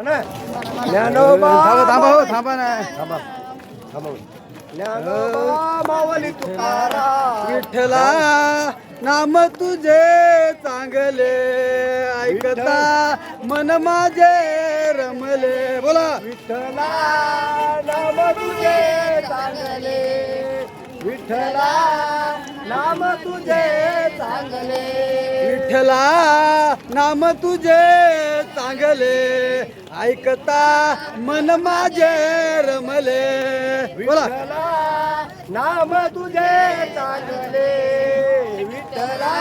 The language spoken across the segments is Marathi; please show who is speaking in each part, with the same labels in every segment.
Speaker 1: ज्ञानोबा
Speaker 2: थांबा ना.
Speaker 1: ज्ञानोबा माऊली तुकाराम
Speaker 2: विठ्ठला नाम तुझे चांगले ऐकता मन माझे रमले. बोला.
Speaker 1: विठ्ठला नाम तुझे चांगले, विठ्ठला नाम तुझे चांगले,
Speaker 2: विठ्ठला नाम तुझे चांगले ऐकता मन माझे रमले. बोला.
Speaker 1: विठ्ठला नाम तुझे चांगले, विठ्ठला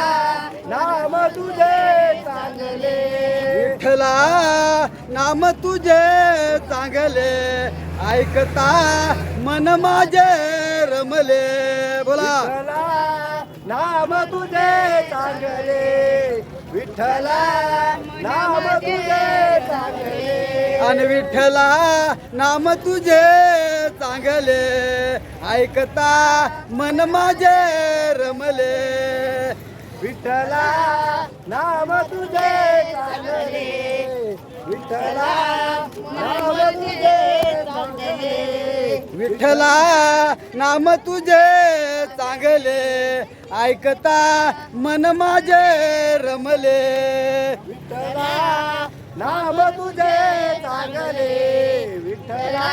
Speaker 1: नाम तुझे चांगले,
Speaker 2: विठ्ठला नाम तुझे चांगले ऐकता मन माझे रमले. बोला.
Speaker 1: विठ्ठला नाम तुझे चांगले, विठ्ठला नाम तुझे चांगले,
Speaker 2: आणि विठ्ठला नाम तुझे चांगले ऐकता मन माझे रमले.
Speaker 1: विठ्ठला नाम तुझे चांगले, विठ्ठला नाम तुझे चांगले,
Speaker 2: विठ्ठला नाम तुझे चांगले ऐकता मन माझे रमले.
Speaker 1: विठ्ठला नाम तुझे चांगले, विठ्ठला